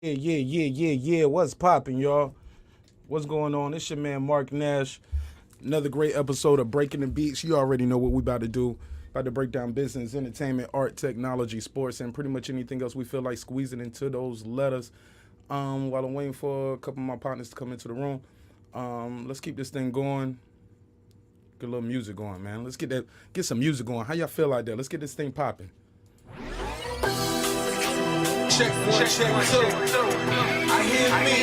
Yeah. What's poppin', y'all? What's going on? It's your man Mark Nash. Another great episode of Breaking the Beats. You already know what we about to do. About to break down business, entertainment, art, technology, sports, and pretty much anything else we feel like squeezing into those letters. While I'm waiting for a couple of my partners to come into the room, let's keep this thing going. Get a little music going, man. Let's get some music going. How y'all feel out there? Let's get this thing popping. Check one, check two. I hear me.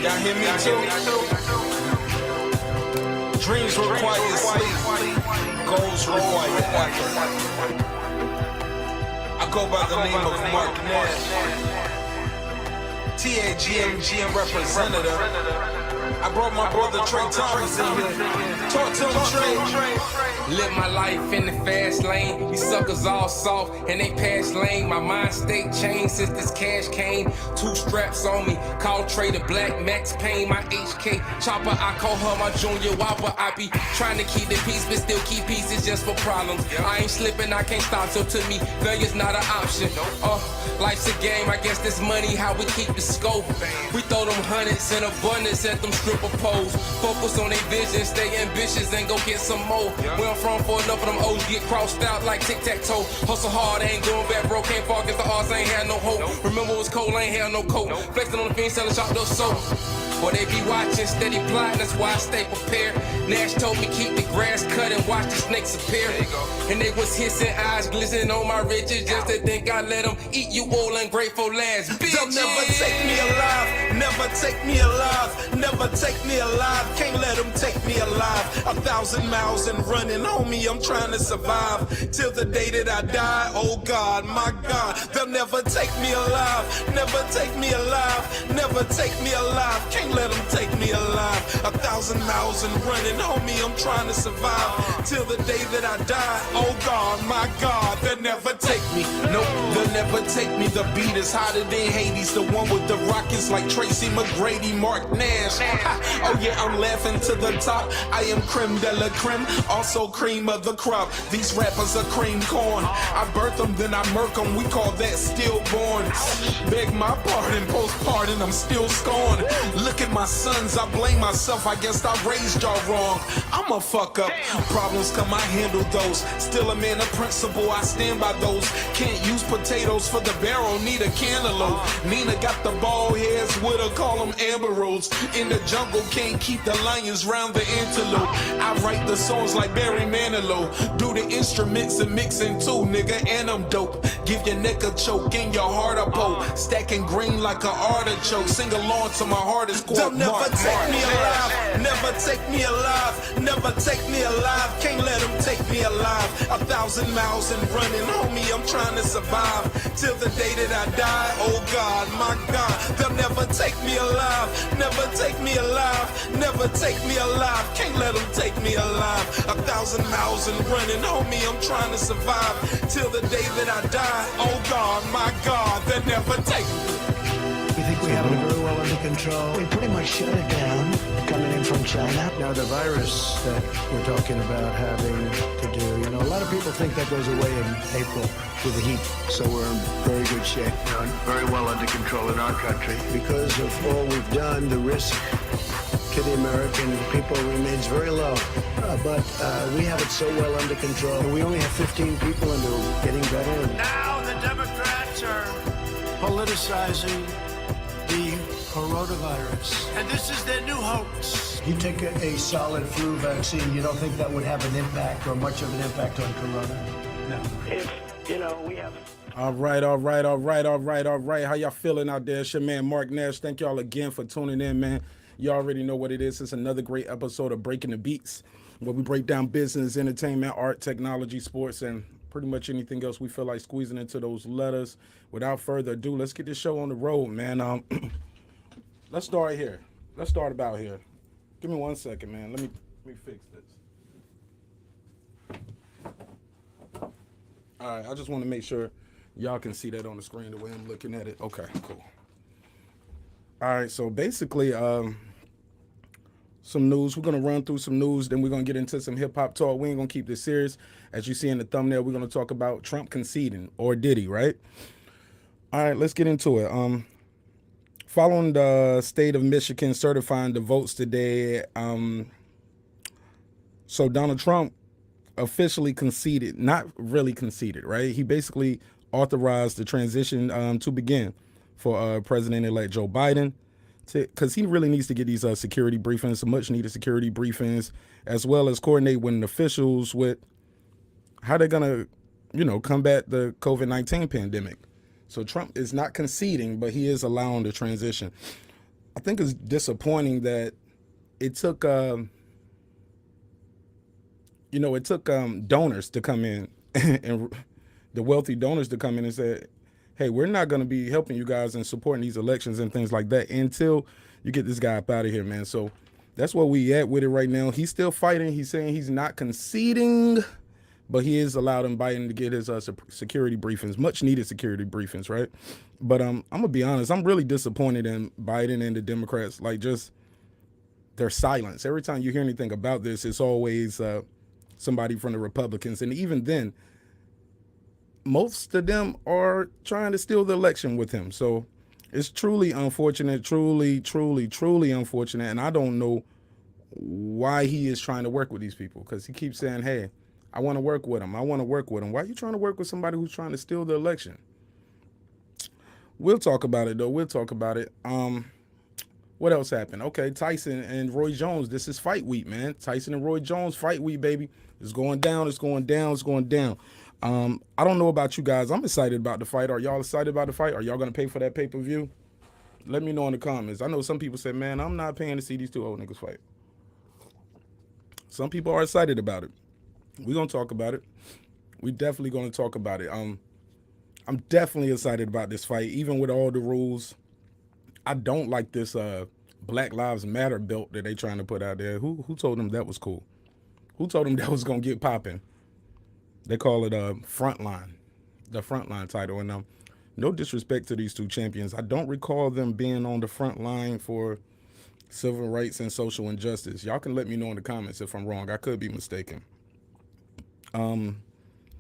Y'all hear me too? Dreams require sleep. Goals require effort. I go by the name of Mark Nash. TAGMGM representative. I brought my brother Trey Thomas in here. Talk to him, Trey. Live my life in the fast lane. These suckers all soft and they pass lane. My mind state changed since this cash came. 2 straps on me. Call Trey the Black Max Payne. My HK chopper, I call her my junior whopper. I be trying to keep the peace, but still keep pieces just for problems. I ain't slipping, I can't stop. So to me, failure's not an option. Life's a game. I guess this money how we keep the scope. We throw them hundreds in abundance at them stripper poles. Focus on their vision, stay ambitious and go get some more. Where I'm from, for enough of them O's get crossed out like tic-tac-toe. Hustle hard, ain't going back, bro. Can't fall against the odds, ain't had no hope. Remember it was cold, ain't had no coat. Flexing on the fiend, selling chopped up soap. Boy, they be watching, steady plotting, that's why I stay prepared. Nash told me keep the grass cut and watch the snakes appear. And they was hissing, eyes glistening on my riches, just to think I let them eat you all ungrateful lads. Bitch, They'll never take me alive, never take me alive, never take me alive, can't let them take me alive. 1,000 miles and running, homie, I'm trying to survive till the day that I die. Oh God, my God, they'll never take me alive, never take me alive, never take me alive, can't let them take me alive. 1,000 miles and running, homie, I'm trying to survive till the day that I die. Oh God, my God, they'll never take me. Nope, they'll never take me. The beat is hotter than Hades, the one with the rockets like Tracy McGrady, Mark Nash. Oh yeah, I'm laughing to the top. I am creme de la creme, also cream of the crop. These rappers are cream corn. I birth them, then I murk them. We call that stillborn. Beg my pardon, postpartum, I'm still scorned. Look at my sons, I blame myself. I guess I raised y'all wrong. I'm a fuck up. Problems come, I handle those. Still a man of principle, I stand by those. Can't use potatoes for the barrel, need a cantaloupe. Nina got the bald heads with her, call them Amber Rose. In the jungle, can't keep the lions round the antelope. I write the songs like Barry Manilow. Do the instruments and mixing too, nigga, and I'm dope. Give your neck a choke and your heart a poke. Stacking green like an artichoke. Sing along to my hardest quote. They'll never take me alive, never take me alive, never take me alive. Can't let them take me alive. 1,000 miles and running, homie, I'm trying to survive till the day that I die. Oh God, my God, they'll never take me alive, never take me alive, never take me alive. Can't let them take me alive. 1,000 miles and running, homie, I'm trying to survive till the day that I die. Oh God, my God, they'll never take me. We think we have it very well under control. We pretty much shut it down, coming in from China. Now, the virus that we're talking about having to do, a lot of people think that goes away in April with the heat. So we're in very good shape. Very well under control in our country. Because of all we've done, the risk to the American people remains very low. But we have it so well under control. And we only have 15 people and they're getting better. Now the Democrats are politicizing the coronavirus. And this is their new hoax. You take a solid flu vaccine, you don't think that would have an impact or much of an impact on corona? No. We have... All right. How y'all feeling out there? It's your man Mark Nash. Thank y'all again for tuning in, man. You already know what it is. It's another great episode of Breaking the Beats, where we break down business, entertainment, art, technology, sports, and pretty much anything else we feel like squeezing into those letters. Without further ado, let's get this show on the road, man. Let's start here. Let's start about here. Give me 1 second, man. Let me fix this. All right, I just want to make sure y'all can see that on the screen the way I'm looking at it. Okay, cool. All right, so basically, some news. We're going to run through some news, then we're going to get into some hip-hop talk. We ain't going to keep this serious. As you see in the thumbnail, we're going to talk about Trump conceding, or did he, right? All right, let's get into it. Following the state of Michigan certifying the votes today, so Donald Trump officially conceded, not really conceded, right? He basically authorized the transition to begin for President-elect Joe Biden, because he really needs to get these security briefings, some much-needed security briefings, as well as coordinate with officials with how they're going to, combat the COVID-19 pandemic. So Trump is not conceding, but he is allowing the transition. I think it's disappointing that it took, donors to come in and the wealthy donors to come in and say, hey, we're not going to be helping you guys and supporting these elections and things like that until you get this guy up out of here, man. So that's where we at with it right now. He's still fighting. He's saying he's not conceding, but he is allowing Biden to get his security briefings, much needed security briefings, right? But I'm going to be honest. I'm really disappointed in Biden and the Democrats, like just their silence. Every time you hear anything about this, it's always somebody from the Republicans. And even then, most of them are trying to steal the election with him. So it's truly unfortunate, truly unfortunate. And I don't know why he is trying to work with these people, because he keeps saying, hey, I want to work with him. I want to work with him. Why are you trying to work with somebody who's trying to steal the election? We'll talk about it, though. We'll talk about it. What else happened? Okay, Tyson and Roy Jones. This is fight week, man. Tyson and Roy Jones, fight week, baby. It's going down. It's going down. It's going down. I don't know about you guys. I'm excited about the fight. Are y'all excited about the fight? Are y'all going to pay for that pay-per-view? Let me know in the comments. I know some people say, man, I'm not paying to see these two old niggas fight. Some people are excited about it. We're going to talk about it. We definitely going to talk about it. I'm definitely excited about this fight, even with all the rules. I don't like this Black Lives Matter belt that they trying to put out there. Who told them that was cool? Who told them that was going to get popping? They call it Frontline, the Frontline title. And no disrespect to these two champions. I don't recall them being on the front line for civil rights and social injustice. Y'all can let me know in the comments if I'm wrong. I could be mistaken.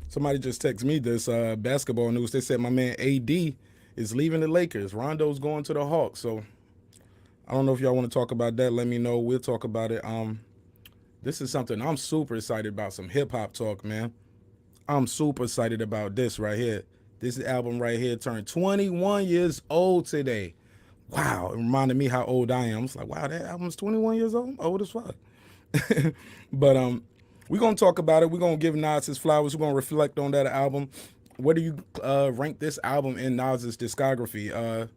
Somebody just texted me this basketball news. They said my man AD is leaving the Lakers. Rondo's going to the Hawks. So I don't know if y'all want to talk about that. Let me know. We'll talk about it. This is something I'm super excited about, some hip-hop talk, man. I'm super excited about this right here. This album right here turned 21 years old today. Wow, it reminded me how old I am. I was like, wow, that album's 21 years old? Old as fuck. But we're going to talk about it. We're going to give Nas his flowers. We're going to reflect on that album. Where do you rank this album in Nas's discography?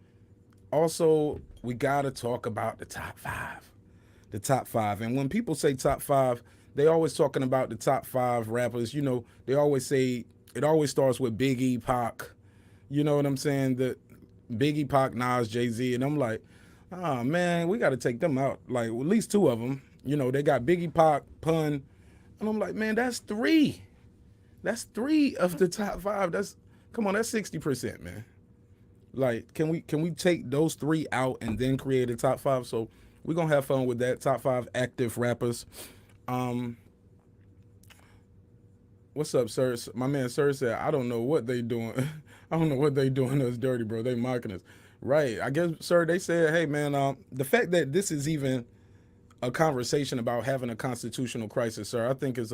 Also, we got to talk about the top five. The top five. And when people say top five, they always talking about the top five rappers. You know, they always say, it always starts with Biggie, Pac. You know what I'm saying? The Biggie, Pac, Nas, Jay-Z. And I'm like, oh, man, we got to take them out. Like, at least two of them. You know, they got Biggie, Pac, Pun. And I'm like, man, that's three. That's three of the top five. Come on, that's 60%, man. Like, can we take those three out and then create a top five? So we're going to have fun with that. Top five active rappers. What's up, sir? My man, sir, said, I don't know what they doing. I don't know what they doing us dirty, bro. They mocking us. Right. I guess, sir, they said, hey, man, the fact that this is even a conversation about having a constitutional crisis, sir, I think is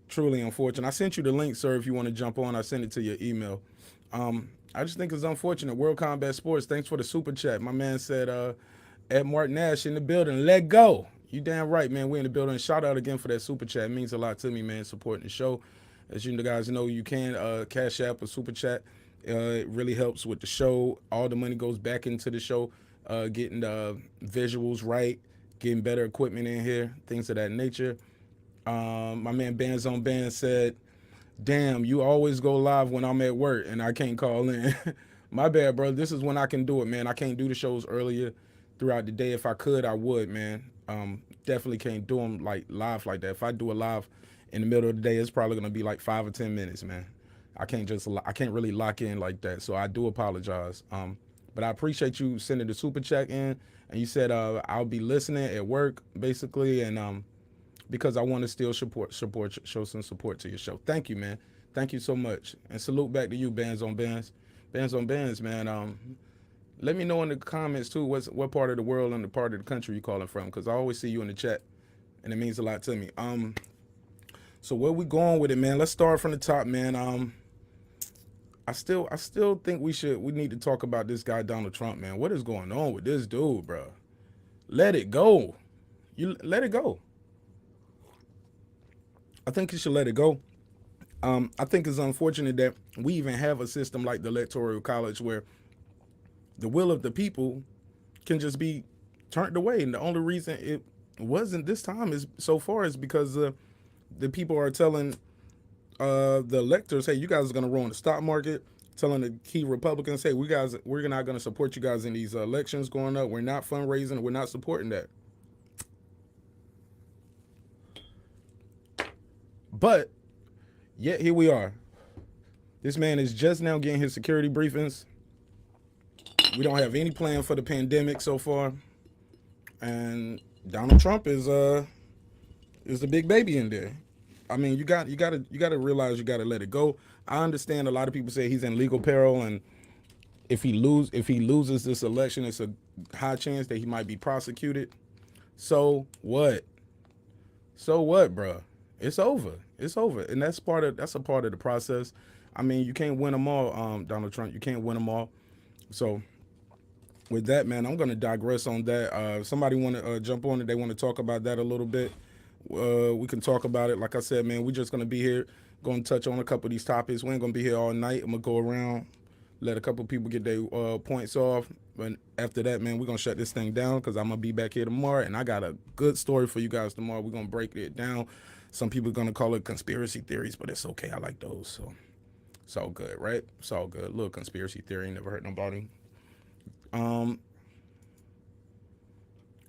truly unfortunate. I sent you the link, sir, if you want to jump on. I sent it to your email. I just think it's unfortunate. World Combat Sports, thanks for the super chat. My man said, Ed Mark Nash in the building. Let go. You damn right, man. We in the building. Shout out again for that super chat. It means a lot to me, man, supporting the show. As you guys know, you can Cash App or super chat. It really helps with the show. All the money goes back into the show, getting the visuals right, getting better equipment in here, things of that nature. My man Bands on Bands said, damn, you always go live when I'm at work and I can't call in. My bad, bro. This is when I can do it, man. I can't do the shows earlier throughout the day. If I could, I would, man. Definitely can't do them like live like that. If I do a live in the middle of the day, it's probably gonna be like 5 or 10 minutes, man. I can't really lock in like that. So I do apologize. But I appreciate you sending the super chat in, and you said I'll be listening at work basically, and because I want to still show some support to your show. Thank you, man. Thank you so much, and salute back to you, Bands on Bands. Bands on Bands, man. Let me know in the comments too what part of the world and the part of the country you calling from, because I always see you in the chat, and it means a lot to me. So where we going with it, man? Let's start from the top, man. I still think we need to talk about this guy Donald Trump, man. What is going on with this dude, bro? Let it go. You let it go. I think you should let it go. I think it's unfortunate that we even have a system like the Electoral College where the will of the people can just be turned away. And the only reason it wasn't this time is because the people are telling the electors, hey, you guys are going to ruin the stock market, telling the key Republicans, hey, we're not going to support you guys in these elections going up. We're not fundraising. We're not supporting that. But yet here we are. This man is just now getting his security briefings. We don't have any plan for the pandemic so far. And Donald Trump is the big baby in there. I mean, you got to realize you got to let it go. I understand a lot of people say he's in legal peril, and if he loses this election, it's a high chance that he might be prosecuted. So what? So what, bro? It's over. It's over, and that's a part of the process. I mean, you can't win them all, Donald Trump. You can't win them all. So with that, man, I'm going to digress on that. Somebody want to jump on it. They want to talk about that a little bit. We can talk about it. Like I said, man, we're just going to be here, going to touch on a couple of these topics. We ain't going to be here all night. I'm going to go around, let a couple of people get their points off. But after that, man, we're going to shut this thing down because I'm going to be back here tomorrow. And I got a good story for you guys tomorrow. We're going to break it down. Some people are going to call it conspiracy theories, but it's okay. I like those. So it's all good, right? It's all good. A little conspiracy theory. Never hurt nobody.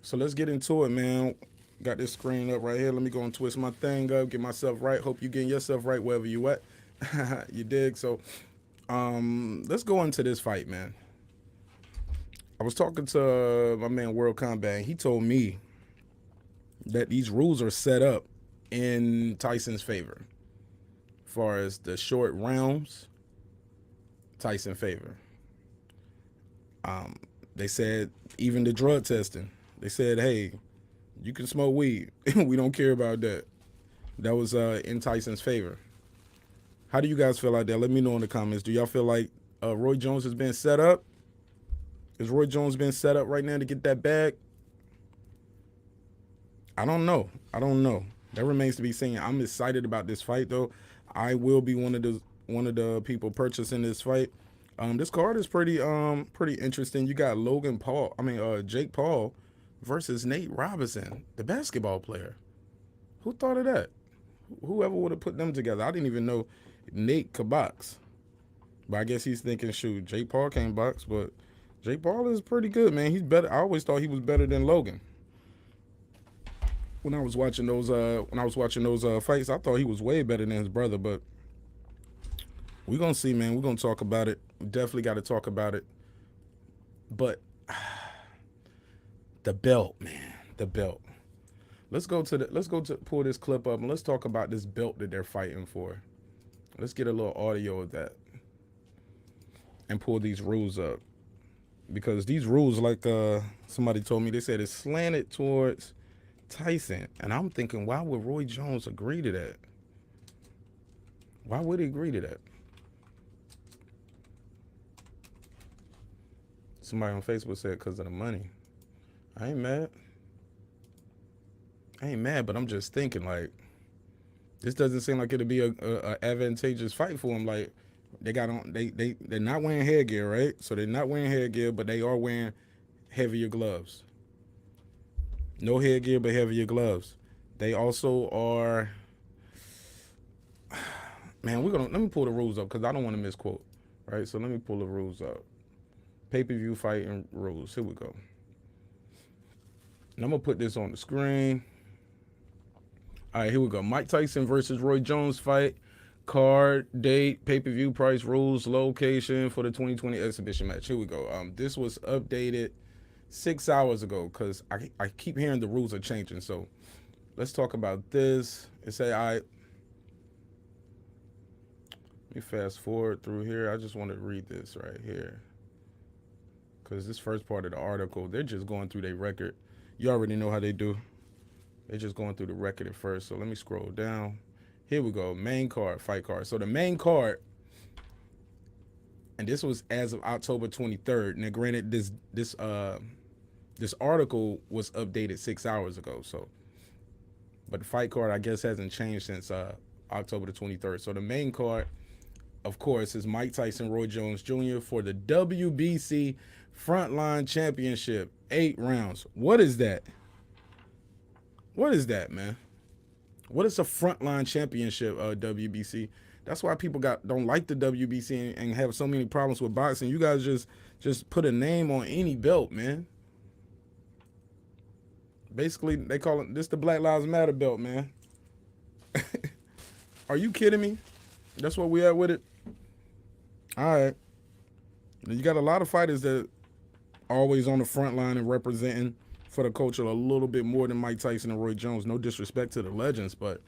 So let's get into it, man. Got this screen up right here. Let me go and twist my thing up, get myself right. Hope you getting yourself right wherever you at. You dig? So let's go into this fight, man. I was talking to my man World Combat, and he told me that these rules are set up in Tyson's favor. As far as the short rounds, Tyson favor. They said even the drug testing. They said, hey, you can smoke weed. We don't care about that. That was in Tyson's favor. How do you guys feel out there? Let me know in the comments. Do y'all feel like Roy Jones has been set up? Is Roy Jones being set up right now to get that bag? I don't know. That remains to be seen. I'm excited about this fight, though. I will be one of the people purchasing this fight. This card is pretty interesting. You got Jake Paul versus Nate Robinson, the basketball player. Who thought of that? Whoever would have put them together. I didn't even know Nate could box. But I guess he's thinking, shoot, Jake Paul can't box, but Jake Paul is pretty good, man. He's better. I always thought he was better than Logan. When I was watching those fights, I thought he was way better than his brother, but we're gonna see, man. We're gonna talk about it. We definitely got to talk about it. But the belt, man, the belt. Let's go to pull this clip up and let's talk about this belt that they're fighting for. Let's get a little audio of that and pull these rules up, because these rules, like somebody told me, they said it's slanted towards Tyson, and I'm thinking, why would Roy Jones agree to that? Why would he agree to that? Somebody on Facebook said because of the money. I ain't mad, but I'm just thinking, like, this doesn't seem like it'll be a advantageous fight for him. Like, they're not wearing headgear, right? So they're not wearing headgear, but they are wearing heavier gloves. No headgear, but heavier gloves. They also are, man, let me pull the rules up because I don't want to misquote, right? So let me pull the rules up. Pay-per-view fighting rules. Here we go. And I'm going to put this on the screen. All right, here we go. Mike Tyson versus Roy Jones fight. Card, date, pay-per-view price, rules, location for the 2020 exhibition match. Here we go. This was updated 6 hours ago because I keep hearing the rules are changing. So let's talk about this. It say, all right, let me fast forward through here. I just want to read this right here because this first part of the article, they're just going through their record. You already know how they do. They're just going through the record at first. So let me scroll down. Here we go. Main card, fight card. So the main card, and this was as of October 23rd. Now, granted, this article was updated 6 hours ago. So, but the fight card, I guess, hasn't changed since October the 23rd. So the main card, of course, is Mike Tyson, Roy Jones Jr. for the WBC Frontline Championship, 8 rounds. What is that? What is that, man? What is a Frontline Championship, WBC? That's why people don't like the WBC and have so many problems with boxing. You guys just put a name on any belt, man. Basically, they call it this the Black Lives Matter belt, man. Are you kidding me? That's what we at with it. All right. You got a lot of fighters that are always on the front line and representing for the culture a little bit more than Mike Tyson and Roy Jones. No disrespect to the legends, but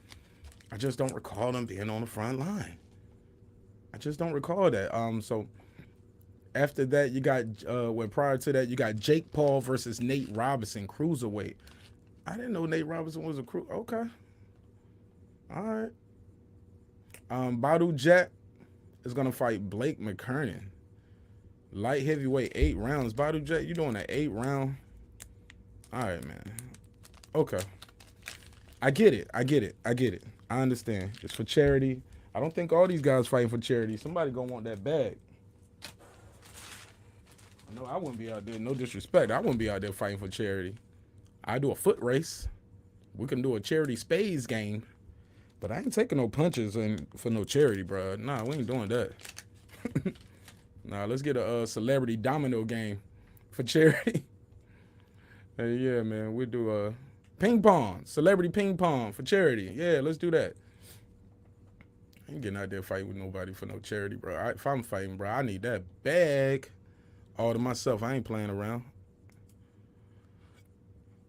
I just don't recall them being on the front line. I just don't recall that. So after that, you got prior to that, you got Jake Paul versus Nate Robinson, cruiserweight. I didn't know Nate Robinson was a crew. Okay. All right. Badu Jack is gonna fight Blake McKernan. Light heavyweight, 8 rounds. Badu Jack, you doing an 8-round? All right, man. Okay. I get it. I understand. It's for charity. I don't think all these guys fighting for charity. Somebody gonna want that bag. I know I wouldn't be out there. No disrespect. I wouldn't be out there fighting for charity. I do a foot race. We can do a charity spades game. But I ain't taking no punches for no charity, bro. Nah, we ain't doing that. Nah, let's get a celebrity domino game for charity. Hey, yeah, man, we do ping pong, celebrity ping pong for charity. Yeah, let's do that. I ain't getting out there fighting with nobody for no charity, bro. If I'm fighting, bro, I need that bag all to myself. I ain't playing around.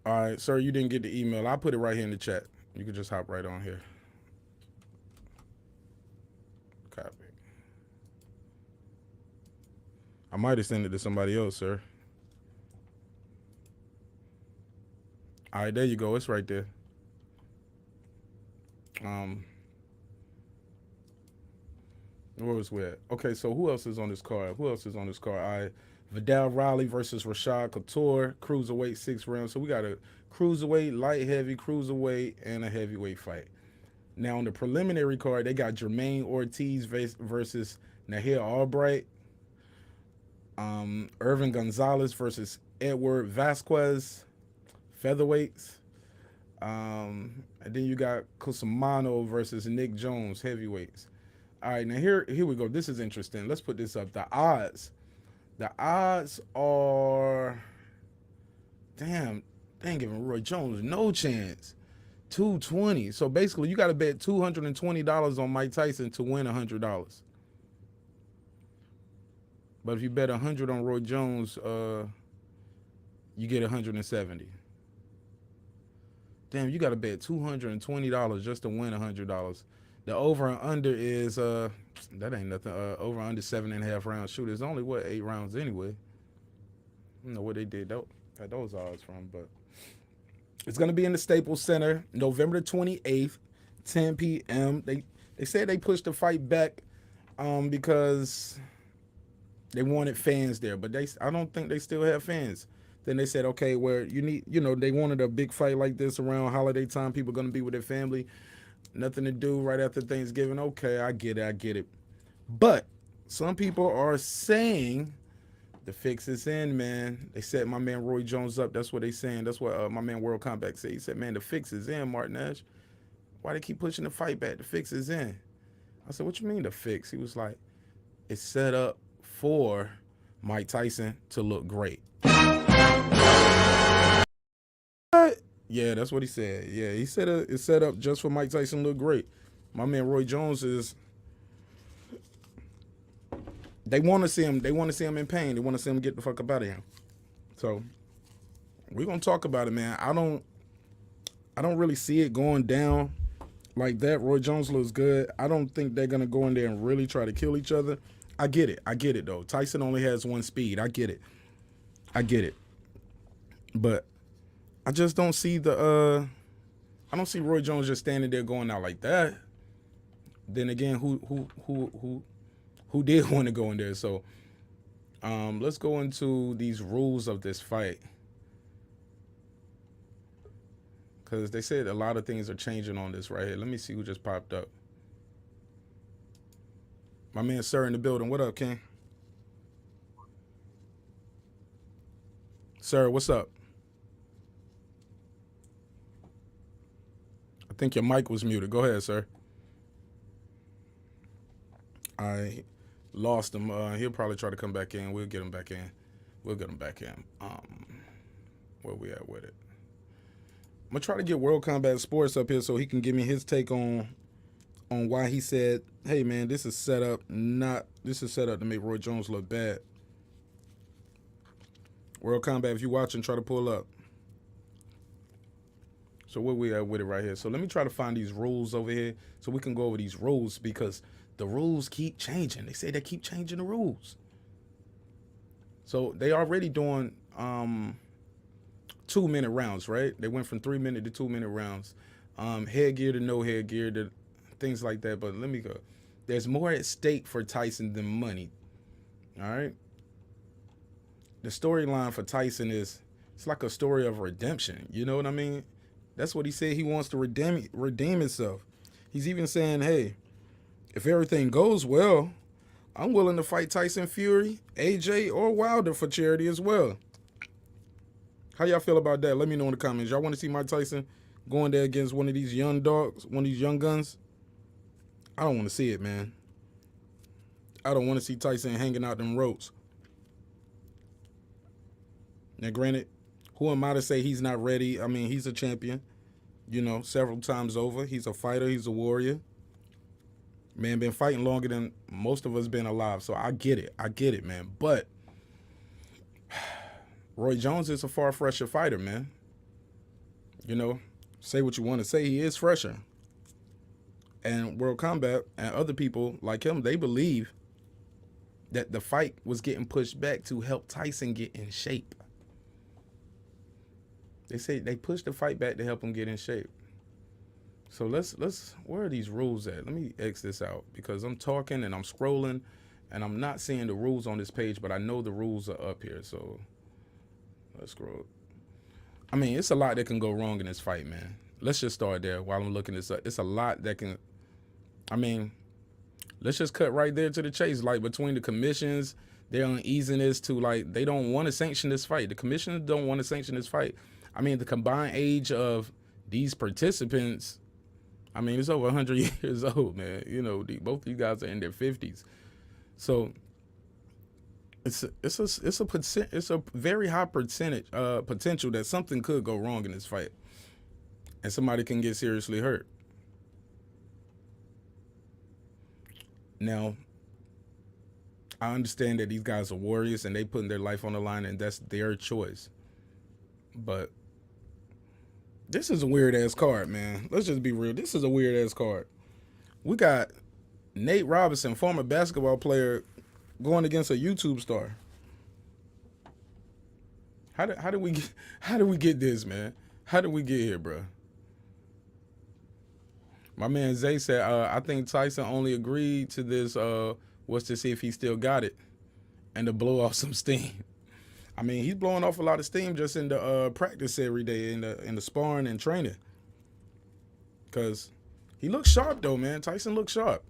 All right, sir, you didn't get the email. I'll put it right here in the chat. You can just hop right on here. Copy. I might have sent it to somebody else, sir. All right, there you go. It's right there. Where was we at? Okay, so who else is on this card? All right, Vidal Riley versus Rashad Couture, cruiserweight, 6 rounds. So we got a cruiserweight, light heavy, cruiserweight, and a heavyweight fight. Now on the preliminary card, they got Jermaine Ortiz versus Nahir Albright. Irvin Gonzalez versus Edward Vasquez, featherweights. And then you got Cusimano versus Nick Jones, heavyweights. All right, now here we go. This is interesting. Let's put this up. The odds are, damn, they ain't giving Roy Jones no chance. 220. So basically, you got to bet $220 on Mike Tyson to win $100. But if you bet 100 on Roy Jones, you get 170. Damn, you got to bet $220 just to win $100. The over and under is that ain't nothing. Over under 7.5 rounds. Shoot, it's only 8 rounds anyway. I don't know where they did those odds from, but it's gonna be in the Staples Center, November 28th, 10 p.m. They said they pushed the fight back because they wanted fans there, but I don't think they still have fans. Then they said, okay, where they wanted a big fight like this around holiday time. People gonna be with their family. Nothing to do right after Thanksgiving. Okay, I get it. But some people are saying the fix is in, man. They set my man Roy Jones up. That's what they saying. That's what my man World Combat said. He said, man, the fix is in, Martin Nash. Why they keep pushing the fight back? The fix is in. I said, what you mean the fix? He was like, it's set up for Mike Tyson to look great. What? Yeah, that's what he said. Yeah, he said it's set up just for Mike Tyson to look great. My man Roy Jones is. They want to see him. They want to see him in pain. They want to see him get the fuck up out of here. So we're gonna talk about it, man. I don't really see it going down like that. Roy Jones looks good. I don't think they're gonna go in there and really try to kill each other. I get it though. Tyson only has one speed. I get it. I get it. But I just don't see I don't see Roy Jones just standing there going out like that. Then again, who did want to go in there? So let's go into these rules of this fight. Because they said a lot of things are changing on this right here. Let me see who just popped up. My man Sir in the building. What up, King? Sir, what's up? I think your mic was muted. Go ahead, sir. I lost him. He'll probably try to come back in. We'll get him back in. Where we at with it? I'm gonna try to get World Combat Sports up here so he can give me his take on why he said, "Hey man, this is set up to make Roy Jones look bad." World Combat, if you're watching, try to pull up. So where we at with it right here? So let me try to find these rules over here so we can go over these rules because the rules keep changing. They say they keep changing the rules. So they already doing 2-minute rounds, right? They went from 3-minute to 2-minute rounds. Headgear to no headgear, to things like that. But let me go. There's more at stake for Tyson than money. All right. The storyline for Tyson it's like a story of redemption. You know what I mean? That's what he said. He wants to redeem himself. He's even saying, hey, if everything goes well, I'm willing to fight Tyson Fury, AJ, or Wilder for charity as well. How y'all feel about that? Let me know in the comments. Y'all want to see Mike Tyson going there against one of these young dogs, one of these young guns? I don't want to see it, man. I don't want to see Tyson hanging out them ropes. Now, granted, who am I to say he's not ready? I mean, he's a champion, several times over. He's a fighter. He's a warrior. Man, been fighting longer than most of us been alive. So I get it, man. But Roy Jones is a far fresher fighter, man. Say what you want to say. He is fresher. And World Combat and other people like him, they believe that the fight was getting pushed back to help Tyson get in shape. They say they pushed the fight back to help him get in shape. So let's where are these rules at? Let me X this out because I'm talking and I'm scrolling and I'm not seeing the rules on this page, but I know the rules are up here. So let's scroll. I mean, it's a lot that can go wrong in this fight, man. Let's just start there while I'm looking this up. It's a lot that can, let's just cut right there to the chase. Like between the commissions, their uneasiness to they don't want to sanction this fight. The commissions don't want to sanction this fight. The combined age of these participants, it's over 100 years old, man. Both these guys are in their 50s. So it's a very high potential that something could go wrong in this fight. And somebody can get seriously hurt. Now, I understand that these guys are warriors and they putting their life on the line and that's their choice. But this is a weird-ass card, man. Let's just be real. This is a weird-ass card. We got Nate Robinson, former basketball player, going against a YouTube star. How do we get this, man? How did we get here, bro? My man Zay said, I think Tyson only agreed to this was to see if he still got it and to blow off some steam. He's blowing off a lot of steam just in the practice every day, in the sparring and training. Because he looks sharp, though, man. Tyson looks sharp.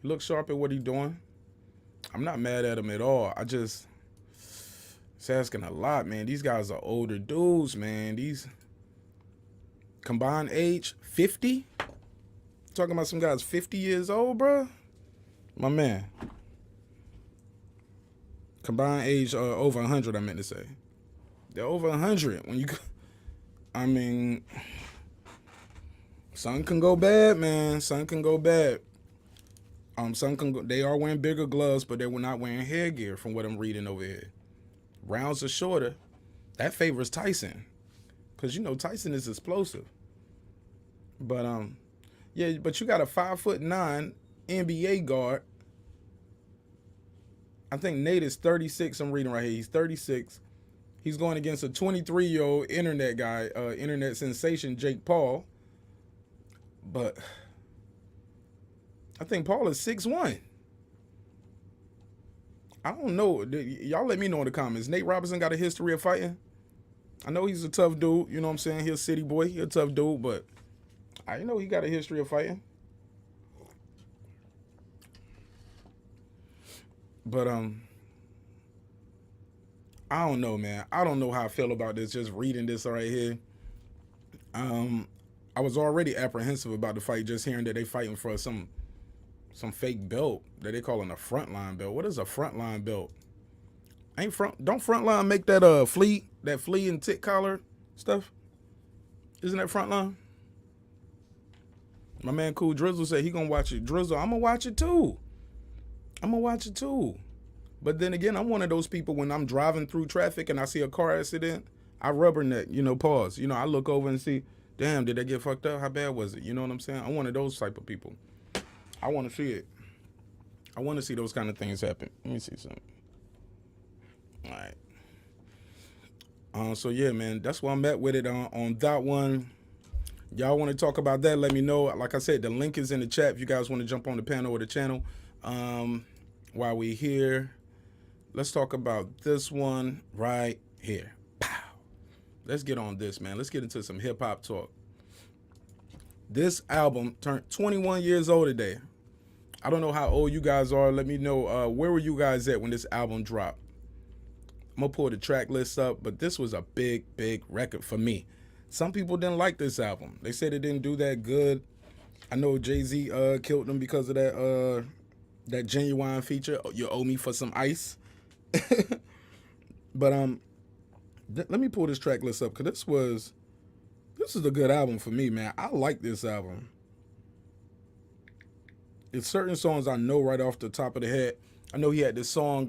He looks sharp at what he's doing. I'm not mad at him at all. It's asking a lot, man. These guys are older dudes, man. These combined age, 50? Talking about some guys 50 years old, bro? My man. Combined age over 100, I meant to say. They're over 100. Something can go bad, man. Something can go bad. They are wearing bigger gloves, but they were not wearing headgear from what I'm reading over here. Rounds are shorter. That favors Tyson. Because, Tyson is explosive. But, but you got a 5'9" NBA guard. I think Nate is 36. I'm reading right here. He's 36. He's going against a 23-year-old internet guy, internet sensation, Jake Paul. But I think Paul is 6'1". I don't know. Y'all let me know in the comments. Nate Robinson got a history of fighting? I know he's a tough dude. You know what I'm saying? He's a city boy. He's a tough dude, but I know he got a history of fighting. But I don't know, man. I don't know how I feel about this. Just reading this right here. I was already apprehensive about the fight, just hearing that they fighting for some fake belt that they calling a frontline belt. What is a frontline belt? Don't frontline make that flea and tick collar stuff? Isn't that frontline? My man Cool Drizzle said he gonna watch it. Drizzle, I'm gonna watch it too. But then again, I'm one of those people when I'm driving through traffic and I see a car accident, I rubberneck, pause. I look over and see, damn, did they get fucked up? How bad was it? You know what I'm saying? I'm one of those type of people. I want to see it. I want to see those kind of things happen. Let me see something. All right. So yeah, man, that's where I'm at with it on that one. Y'all want to talk about that? Let me know. Like I said, the link is in the chat if you guys want to jump on the panel or the channel. While we here, let's talk about this one right here. Pow. Let's get on this, man. Let's get into some hip hop talk. This album turned 21 years old today. I don't know how old you guys are. Let me know where were you guys at when this album dropped. I'm going to pull the track list up, but this was a big, big record for me. Some people didn't like this album. They said it didn't do that good. I know Jay-Z killed them because of that Genuine feature, You Owe Me for Some Ice. But let me pull this track list up, because this is a good album for me, man. I like this album. It's certain songs I know right off the top of the head. I know he had this song,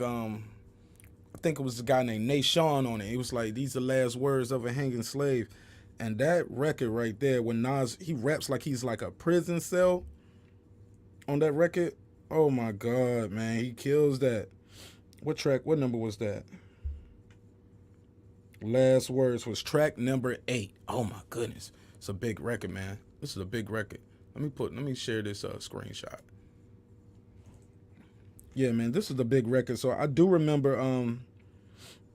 I think it was a guy named Nation on it. It was like, these are the last words of a hanging slave. And that record right there, when Nas, he raps like he's like a prison cell on that record. Oh my God, man, he kills that. What number was that? Last Words was track number 8. Oh my goodness. It's a big record, man. This is a big record. Let me share this screenshot. Yeah, man, this is a big record. So I do remember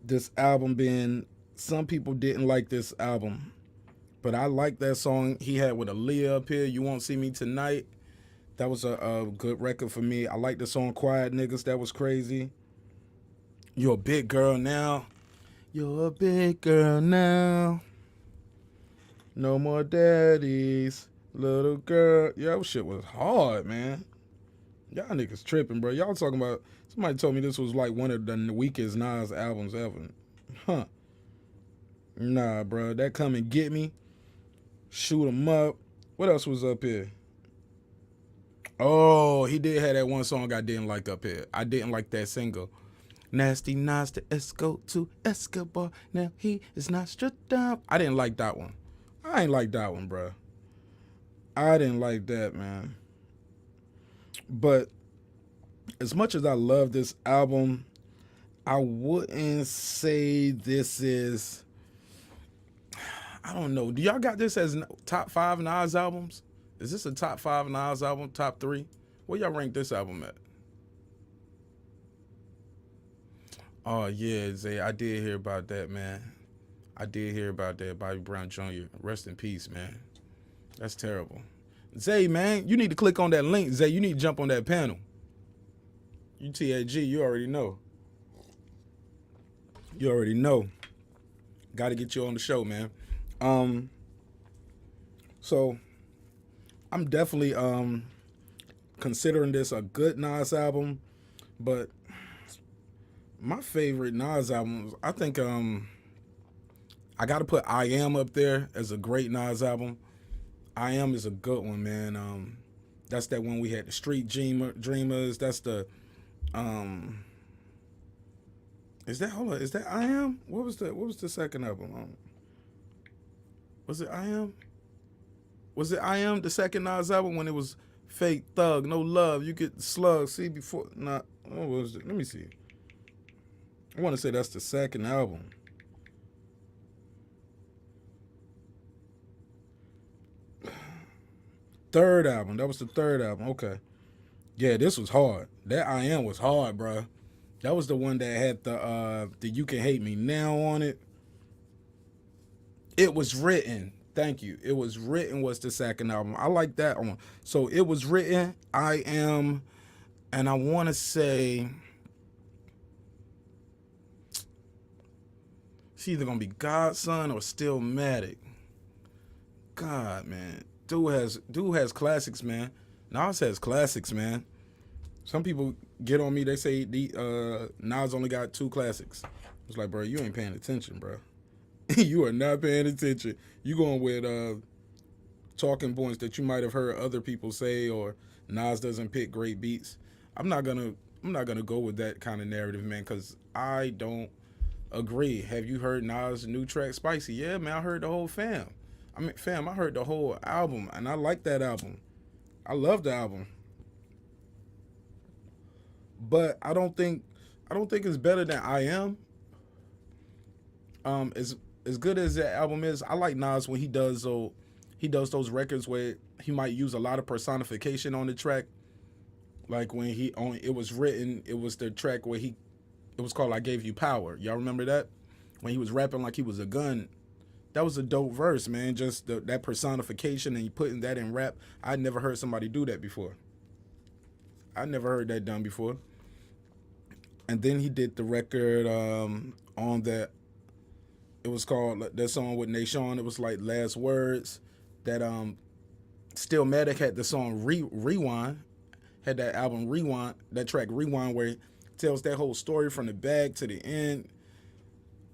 this album being, some people didn't like this album, but I like that song he had with Aaliyah up here, You Won't See Me Tonight. That was a good record for me. I like the song Quiet Niggas. That was crazy. You're a big girl now. You're a big girl now. No more daddies. Little girl. Yeah, that shit was hard, man. Y'all niggas tripping, bro. Y'all talking about, somebody told me this was like one of the weakest Nas albums ever. Huh. Nah, bro. That Come and Get Me. Shoot 'em Up. What else was up here? Oh, he did have that one song I didn't like up here. I didn't like that single. Nasty Nas to Esco to Escobar. Now he is Nastradamus. I didn't like that one. I ain't like that one, bro. I didn't like that, man. But as much as I love this album, I wouldn't say this is, I don't know. Do y'all got this as top 5 Nas albums? Is this a top 5 Nas album? Top 3? Where y'all rank this album at? Oh, yeah, Zay, I did hear about that, man. I did hear about that, Bobby Brown Jr. Rest in peace, man. That's terrible. Zay, man, you need to click on that link. Zay, you need to jump on that panel. You TAG, you already know. You already know. Got to get you on the show, man. So I'm definitely considering this a good Nas album, but my favorite Nas albums, I think I got to put I Am up there as a great Nas album. I Am is a good one, man. That's that one we had, the Street Dreamers. That's the is that I Am? What was the second album? Was it I Am? Was it I Am, the second Nas album, when it was Fake Thug, No Love, You Get the Slug, See Before, not, what was it? Let me see. I want to say that's the second album. Third album. That was the third album. Okay. Yeah, this was hard. That I Am was hard, bro. That was the one that had the You Can Hate Me Now on it. It Was Written. Thank you. It Was Written was the second album. I like that one. So It Was Written, I Am, and I want to say it's either going to be Godson or Stillmatic. God, man. Dude has classics, man. Nas has classics, man. Some people get on me. They say Nas only got 2 classics. It's like, bro, you ain't paying attention, bro. You are not paying attention. You going with talking points that you might have heard other people say, or Nas doesn't pick great beats. I'm not gonna go with that kind of narrative, man, because I don't agree. Have you heard Nas' new track, Spicy? Yeah, man, I heard the whole fam. I heard the whole album, and I like that album. I love the album. But I don't think it's better than I Am. As good as that album is, I like Nas when he does those records where he might use a lot of personification on the track. Like when It Was Written, it was the track where it was called I Gave You Power. Y'all remember that? When he was rapping like he was a gun. That was a dope verse, man. Just that personification and he putting that in rap. I'd never heard somebody do that before. I never heard that done before. And then he did the record on that. It was called that song with Nation. It was like Last Words. That Stillmatic had the song Rewind. Had that album Rewind. That track Rewind where it tells that whole story from the back to the end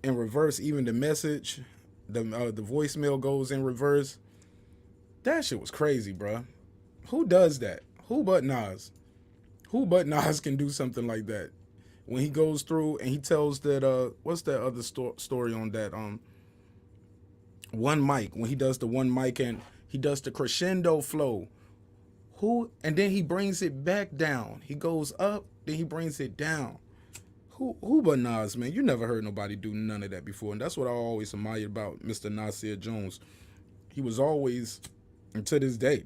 in reverse. Even the message, the voicemail goes in reverse. That shit was crazy, bro. Who does that? Who but Nas? Who but Nas can do something like that? When he goes through and he tells that, what's that other story on that? One mic, when he does the one mic and he does the crescendo flow. And then he brings it back down. He goes up, then he brings it down. Who but Nas, man? You never heard nobody do none of that before. And that's what I always admired about Mr. Nasir Jones. He was always, and to this day,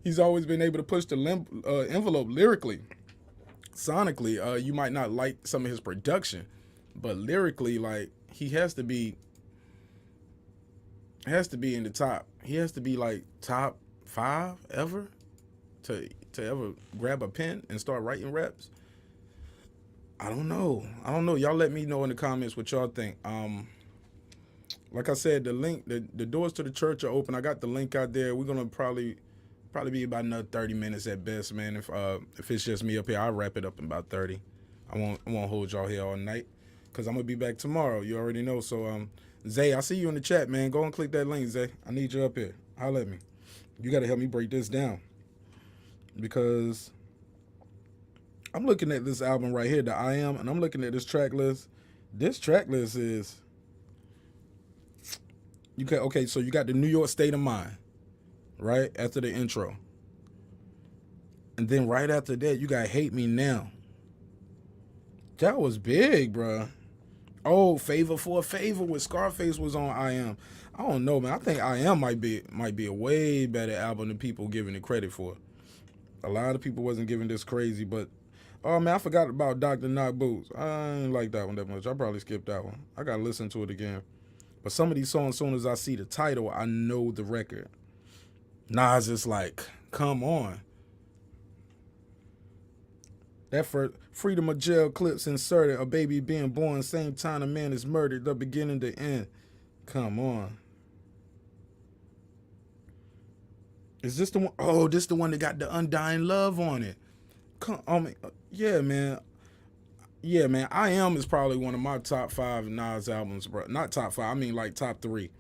he's always been able to push the envelope lyrically. Sonically, you might not like some of his production, but lyrically, like, he has to be in the top. He has to be like top 5 ever to ever grab a pen and start writing raps. I don't know. Y'all let me know in the comments what y'all think. Like I said, the link, the doors to the church are open. I got the link out there. We're gonna probably be about another 30 minutes at best, man. If it's just me up here, I'll wrap it up in about 30. I won't hold y'all here all night because I'm gonna be back tomorrow. You already know. So Zay, I see you in the chat, man. Go and click that link, Zay. I need you up here. Holla at me. You gotta help me break this down because I'm looking at this album right here, the I Am, and I'm looking at this track list. This track list is so you got the New York State of Mind, right after the intro, and then right after that you got Hate Me Now. That was big, bro. Oh, Favor for a Favor with Scarface was on I Am. I don't know, man. I think I Am might be a way better album than people giving it credit for. A lot of people wasn't giving this crazy, but oh man, I forgot about Dr. Knock Boots. I didn't like that one that much. I probably skipped that one. I gotta listen to it again. But some of these songs, as soon as I see the title, I know the record. Nas is like, come on. That first Freedom of Jail clips inserted, a baby being born, same time a man is murdered, the beginning to end. Come on. Is this the one? Oh, this the one that got the Undying Love on it. Yeah, man. Yeah, man. I Am is probably one of my top 5 Nas albums, bro. Not top 5. I mean, like top 3.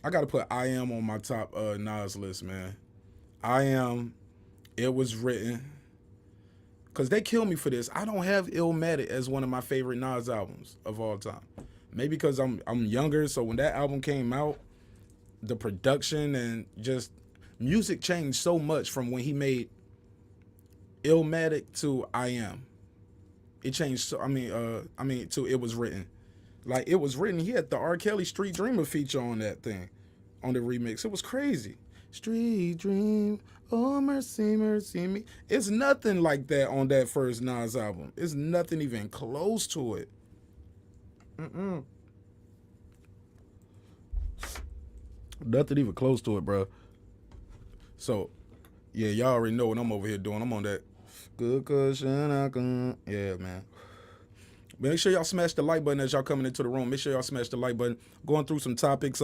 I got to put I Am on my top Nas list, man. I Am. It Was Written. Because they kill me for this. I don't have Illmatic as one of my favorite Nas albums of all time. Maybe because I'm younger, so when that album came out, the production and just music changed so much from when he made Illmatic to I Am. It changed. So, to It Was Written. Like, It Was Written, he had the R. Kelly Street Dreamer feature on that thing, on the remix. It was crazy. Street dream. Oh, mercy, mercy me. It's nothing like that on that first Nas album. It's nothing even close to it. Nothing even close to it, bro. So, yeah, y'all already know what I'm over here doing. I'm on that good cushion. Yeah, man. Make sure y'all smash the like button as y'all coming into the room. Make sure y'all smash the like button. Going through some topics.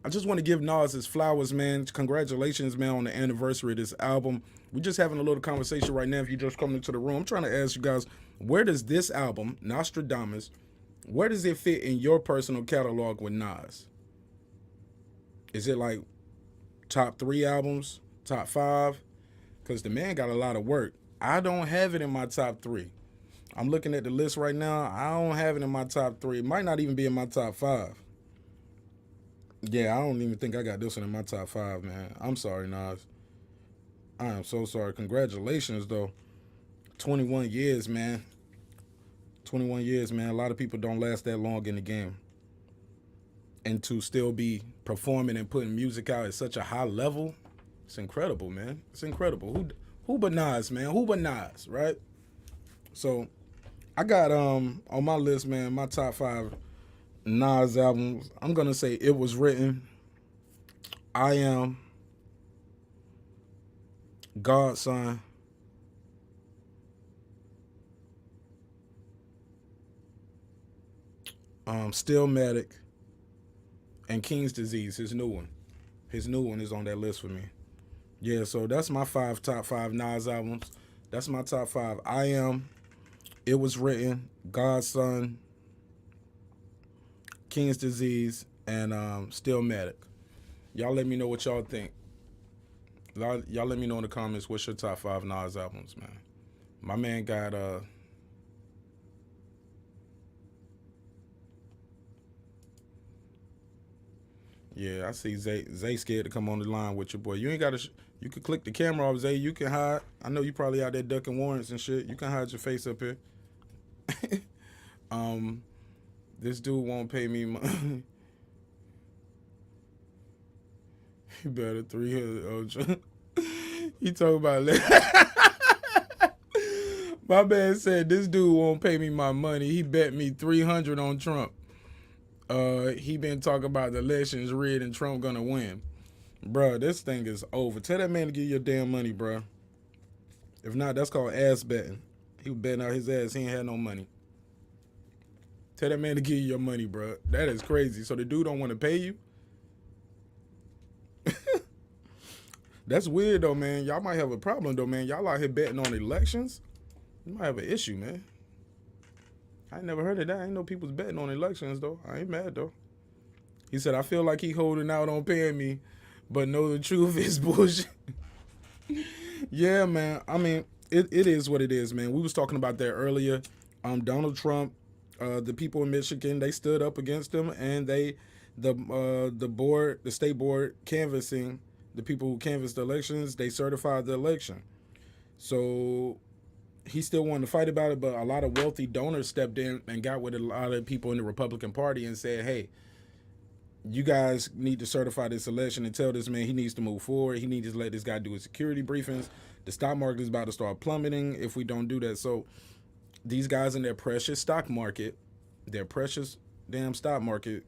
I just want to give Nas his flowers, man. Congratulations, man, on the anniversary of this album. We're just having a little conversation right now. If you just coming into the room, I'm trying to ask you guys, where does this album, Nastradamus, where does it fit in your personal catalog with Nas? Is it like top 3 albums, top 5? Because the man got a lot of work. I don't have it in my top 3. I'm looking at the list right now. I don't have it in my top 3. It might not even be in my top 5. Yeah, I don't even think I got this one in my top 5, man. I'm sorry, Nas. I am so sorry. Congratulations, though. 21 years, man. 21 years, man. A lot of people don't last that long in the game. And to still be performing and putting music out at such a high level, it's incredible, man. It's incredible. Who but Nas, man? Who but Nas, right? So, I got on my list, man, my top 5 Nas albums. I'm gonna say It Was Written, I Am, Godson, Stillmatic, and King's Disease, his new one. His new one is on that list for me. Yeah, so that's my top 5 Nas albums. That's my top 5. I Am, It Was Written, Godson, King's Disease, and Stillmatic. Y'all let me know what y'all think. Y'all let me know in the comments what's your top 5 Nas albums, man. My man got yeah, I see Zay scared to come on the line with you, boy. You ain't got to. You can click the camera off, Zay. You can hide. I know you probably out there ducking warrants and shit. You can hide your face up here. This dude won't pay me money. You better 300. He talking about that. My man said this dude won't pay me my money. He bet me 300 on Trump. He been talking about the elections rigged and Trump gonna win. Bruh, this thing is over. Tell that man to give you your damn money, bruh. If not, that's called ass betting. He was betting out his ass. He ain't had no money. Tell that man to give you your money, bruh. That is crazy. So the dude don't want to pay you? That's weird, though, man. Y'all might have a problem, though, man. Y'all out here betting on elections? You might have an issue, man. I ain't never heard of that. I ain't know people's betting on elections, though. I ain't mad, though. He said, I feel like he holding out on paying me, but know the truth is bullshit. Yeah, man. I mean, it is what it is, man. We was talking about that earlier. Donald Trump, the people in Michigan, they stood up against him, and the state board canvassing, the people who canvassed the elections, they certified the election. So he still wanted to fight about it, but a lot of wealthy donors stepped in and got with a lot of people in the Republican Party and said, hey, you guys need to certify this election and tell this man he needs to move forward. He needs to let this guy do his security briefings. The stock market is about to start plummeting if we don't do that. So these guys in their precious stock market, their precious damn stock market,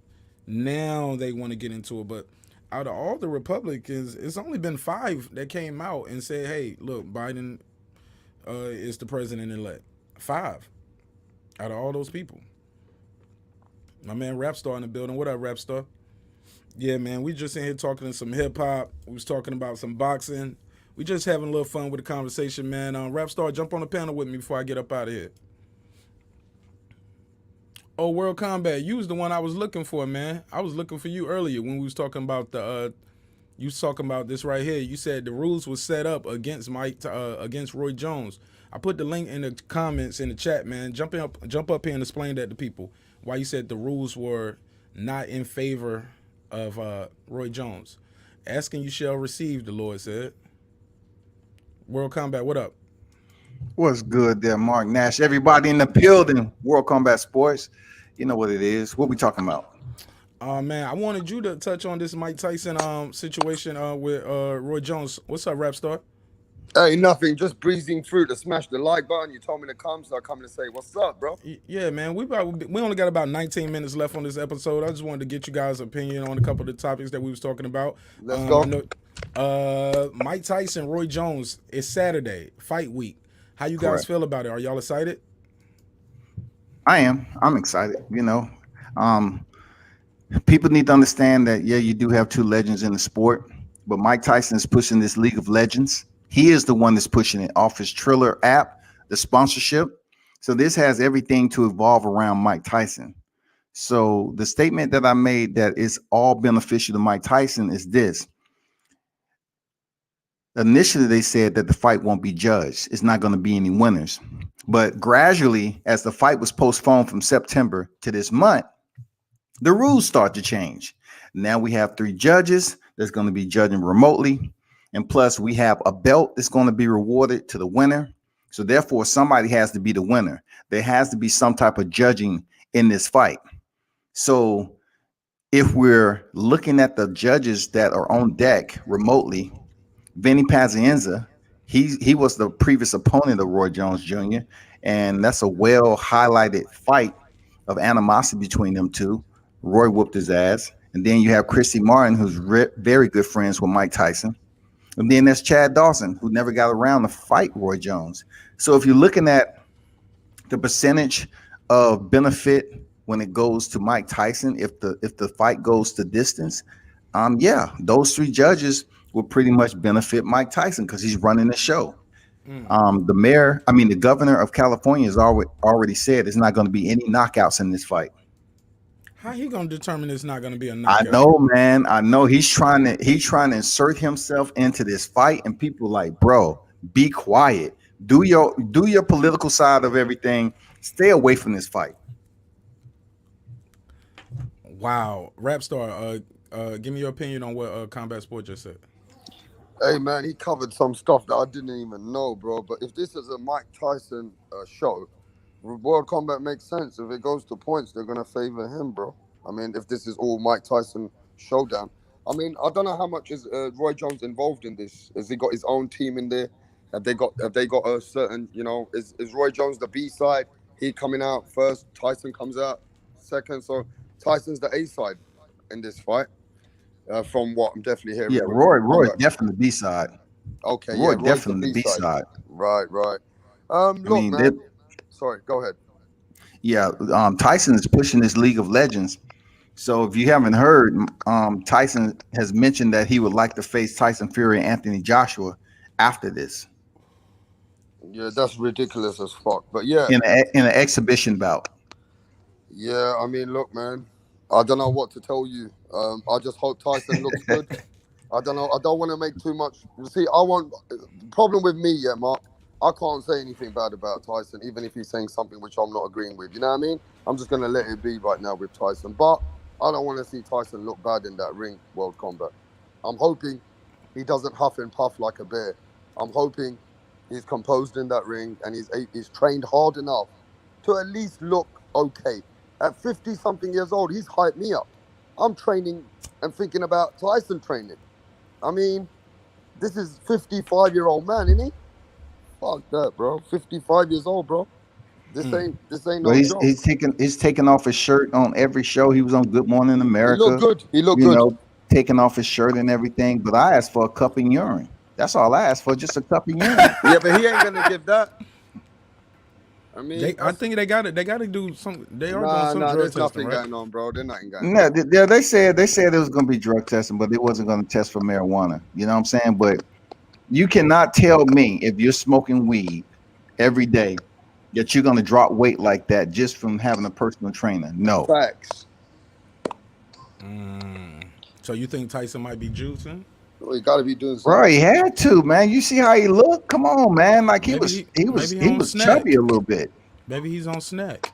now they want to get into it. But out of all the Republicans, it's only been 5 that came out and said, hey, look, Biden is the president-elect. 5 out of all those people. My man Rapstar in the building. What up, Rapstar? Yeah, man, we just in here talking some hip-hop. We was talking about some boxing. We just having a little fun with the conversation, man. Rapstar, jump on the panel with me before I get up out of here. Oh, World Combat, you was the one I was looking for, man. I was looking for you earlier when we was talking about you was talking about this right here. You said the rules was set up against against Roy Jones. I put the link in the comments in the chat, man. Jump up here and explain that to people. Why you said the rules were not in favor of Roy Jones. Asking you shall receive, the Lord said. World Combat, what up? What's good there, Mark Nash? Everybody in the building, World Combat Sports. You know what it is. What we talking about? Man, I wanted you to touch on this Mike Tyson situation with Roy Jones. What's up, Rap Star? Hey, nothing. Just breezing through to smash the like button. You told me to come, so I come to say what's up, bro. Yeah, man. We only got about 19 minutes left on this episode. I just wanted to get you guys' opinion on a couple of the topics that we was talking about. Let's go. I know, Mike Tyson, Roy Jones. It's Saturday, fight week. How you guys Correct. feel about it? Are y'all excited? I am. I'm excited. People need to understand that, yeah, you do have two legends in the sport, but Mike Tyson is pushing this League of Legends. He is the one that's pushing it off his Triller app, the sponsorship. So this has everything to evolve around Mike Tyson. So the statement that I made that is all beneficial to Mike Tyson is this. Initially, they said that the fight won't be judged. It's not going to be any winners. But gradually, as the fight was postponed from September to this month, the rules start to change. Now we have 3 judges that's going to be judging remotely. And plus, we have a belt that's going to be rewarded to the winner. So therefore, somebody has to be the winner. There has to be some type of judging in this fight. So if we're looking at the judges that are on deck remotely, Vinny Pazienza, he was the previous opponent of Roy Jones Jr., and that's a well highlighted fight of animosity between them two. Roy whooped his ass. And then you have Christy Martin, who's very good friends with Mike Tyson. And then there's Chad Dawson, who never got around to fight Roy Jones. So if you're looking at the percentage of benefit when it goes to Mike Tyson, if the fight goes to distance, yeah, those 3 judges will pretty much benefit Mike Tyson because he's running the show. The governor of California has already said there's not going to be any knockouts in this fight. How he gonna determine it's not gonna be a knockout? I know, man. I know he's trying to insert himself into this fight, and people like, bro, be quiet. Do your political side of everything. Stay away from this fight. Wow, Rap Star, give me your opinion on what Combat Sport just said. Hey, man, he covered some stuff that I didn't even know, bro. But if this is a Mike Tyson show, World Combat makes sense. If it goes to points, they're going to favor him, bro. I mean, if this is all Mike Tyson showdown. I mean, I don't know how much is Roy Jones involved in this. Has he got his own team in there? Have they got a certain, is Roy Jones the B side? He coming out first, Tyson comes out second. So Tyson's the A side in this fight. From what I'm definitely hearing. Yeah, Roy definitely the B side. Okay, Roy yeah, definitely the B side. Right. Look, man. Sorry, go ahead. Yeah, Tyson is pushing this League of Legends. So if you haven't heard, Tyson has mentioned that he would like to face Tyson Fury and Anthony Joshua after this. Yeah, that's ridiculous as fuck. But yeah, in an exhibition bout. Yeah, I mean, look, man, I don't know what to tell you. I just hope Tyson looks good. I don't know. I don't want to make too much. You see, the problem with me, Mark, I can't say anything bad about Tyson, even if he's saying something which I'm not agreeing with. You know what I mean? I'm just going to let it be right now with Tyson. But I don't want to see Tyson look bad in that ring, World Combat. I'm hoping he doesn't huff and puff like a bear. I'm hoping he's composed in that ring and he's trained hard enough to at least look okay. At 50-something years old, he's hyped me up. I'm training and thinking about Tyson training. I mean, this is 55-year-old man, isn't he? Fuck that, bro. 55 years old, bro. This ain't no joke. He's taking off his shirt on every show. He was on Good Morning America. He looked good. Taking off his shirt and everything. But I asked for a cup of urine. That's all I asked for, just a cup of urine. Yeah, but he ain't gonna give that. I mean, I think they got it. They got to do some. They are doing some drug there's testing, nothing right? going on, bro. They're nothing going No, on. they said it was going to be drug testing, but it wasn't going to test for marijuana. You know what I'm saying? But you cannot tell me if you're smoking weed every day that you're going to drop weight like that just from having a personal trainer. No. Facts. So you think Tyson might be juicing? Well, you got to be doing something. Bro, he had to, man. You see how he looked? Come on, man. Like he was snack. chubby a little bit. Maybe he's on snack.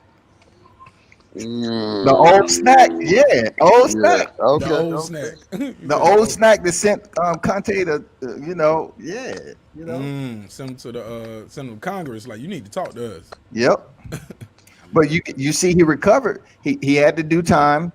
The old snack, yeah, old snack. Okay. The old snack. The old snack that sent Conte to, Send him to Congress. Like, you need to talk to us. Yep. But you see, he recovered. He had to do time.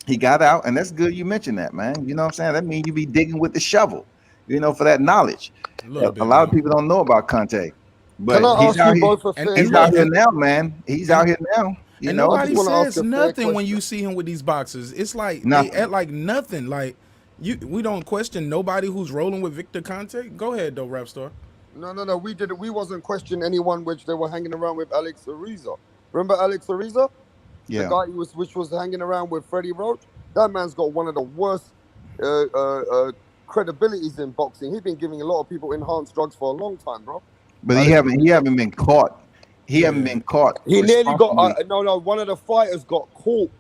He got out, and that's good. You mentioned that, man. You know what I'm saying? That means you be digging with the shovel. For that knowledge. A little A bit, lot of man. people don't know about Conte, Can but I he's ask you out here. both a And fair and He's look, out here question? now, man. He's and out here now. and I just nobody want to ask says a fair nothing when question. you see him with these boxers. It's like they Nothing. act like nothing. Like we don't question nobody who's rolling with Victor Conte. Go ahead though, Rap Star. No. We didn't. We wasn't questioning anyone which they were hanging around with Alex Ariza. Remember Alex Ariza, the Yeah. guy which was hanging around with Freddie Roach. That man's got one of the worst credibilities in boxing. He's been giving a lot of people enhanced drugs for a long time, bro. But he Alex haven't. He Ariza. haven't been caught. He haven't Yeah. been caught He nearly got responsibly. no. One of the fighters got caught